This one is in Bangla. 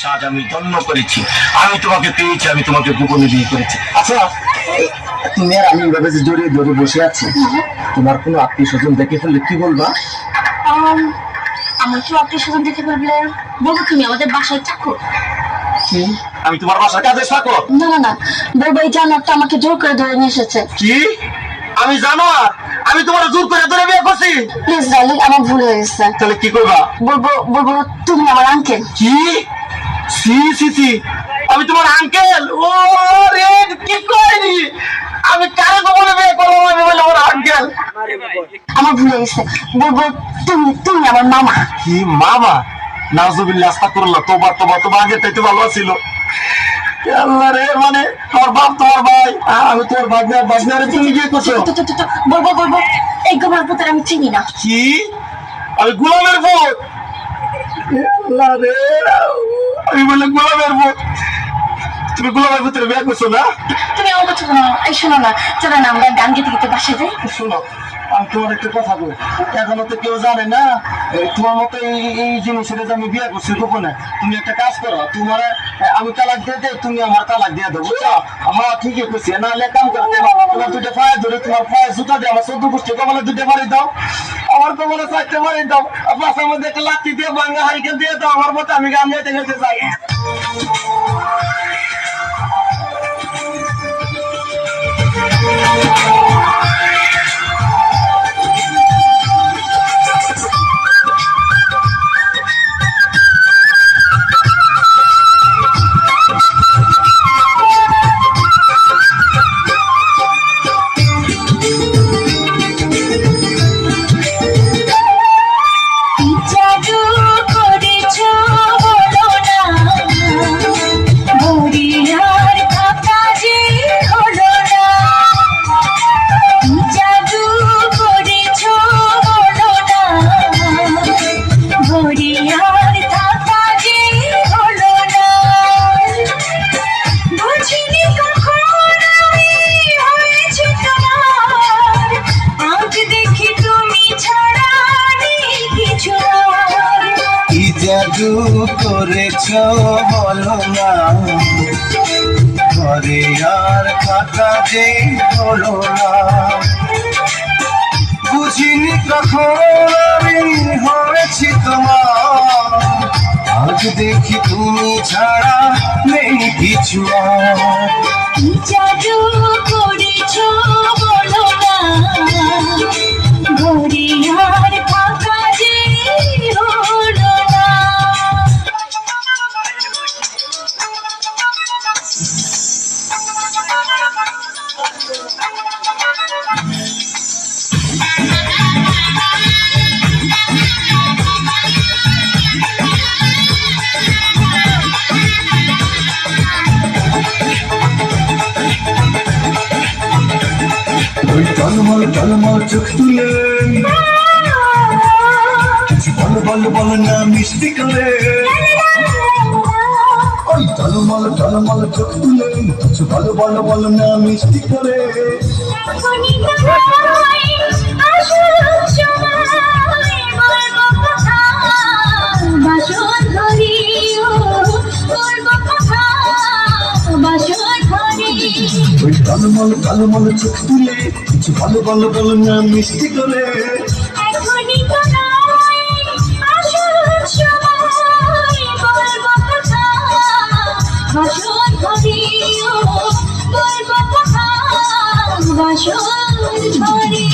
সাজ আমি ধন্য করেছি, আমি তোমাকে পেয়েছি, আমি তোমাকে গোপনে বিয়ে করেছি। আচ্ছা তুমি আর আমি এভাবে যে জড়িয়ে ধরে বসে আছি, তোমার কোনো আত্মীয় স্বজন দেখে ফেললে কি বলবা? আমার কেউ আত্মীয় স্বজন দেখে ফেললে বলবো তুমি আমাদের বাসায় চাকর। আমি তোমার বাসার কাজে চাকর? না না না, বলবো এই জানোয়ারটা আমাকে জোর করে ধরে নিয়ে এসেছে। কি? আমি জানোয়ার? আমি তোমার জোর করে ধরে বিয়ে করছি? প্লিজ ডার্লিং, আমার ভুল হয়ে গেছে। তাহলে কি করবা? বলবো তুমি আমার আঙ্কেল। কি? সি সি সি, আমি তোমার আঙ্কেল? ও রে, কি কইনি আমি কারে গোপনে বিয়ে করবো? আমি বলে আমার আঙ্কেল। আমার ভুল হয়ে গেছে, বলবো তুমি আমার মামা। কি মামা? নাউজুবিল্লাহ, আস্তাগফিরুল্লাহ, তোবা তোবা তোবা, আগে তাইতে ভালো ছিল। আল্লাহ রে, মানে তোর বাপ তোমার ভাই, আমি তোর বাজনারে তুমি বিয়ে করছো? বলবো এই গোমার পুত্র আমি চিনি না। কি? আমি গোলামের ভূত? আল্লাহ রে, আমি বলে গোলামের ভূত? তুমি গোলামের ভূতের বিয়ে করছো না? তুমি আমার কথা শোনো। এই শোনো না, চলো না আমরা গান গেতে গেতে বাসায় যাই। শোনো, আমি তোমার একটা কথা বলি, এখনো তো কেউ জানে না তোমার মতো এই জিনিসটা যে আমি বিয়ে করছি গোপনে। তুমি একটা কাজ করো, তোমার আমি তালাক দিয়ে দেয়, তুমি আমার তালাক দিয়ে দেবো, বুঝছো? হ্যাঁ ঠিকই করছি, নাহলে কাম করো, তোমার দুটো পায়ে ধরে, তোমার পায়ে জুতা দিয়ে আমার 14 গোষ্ঠী কপালে দুটো বাড়ি দাও, আমার কপালে 4টে বাড়ি দাও, বাসার মধ্যে একটা লাঠি দিয়ে ভাঙা হারিকেন দিয়ে দাও আমার মতো, আমি গান গাইতে গাইতে যাই। জাদু করেছ বলো না, ঘরে আর থাকা যে হলো না, বুঝিনি কখন আমি হয়েছি তোমার, আজ দেখি তুমি ছাড়া নেই কিছু আর। জাদু করেছ বলো না, ঘরে আর থাকা যে হলো না। ওই টলমল টলমল চোখ তুলে কিছু বলো বলো বলো না মিষ্টি করে, ওই টলমল টলমল চোখ তুলে কিছু বলো বলো বলো না মিষ্টি করে। ওই টলমল টলমল চোখ তুলে কিছু বলো বলো বলো না মিষ্টি করে। বাসন ধরে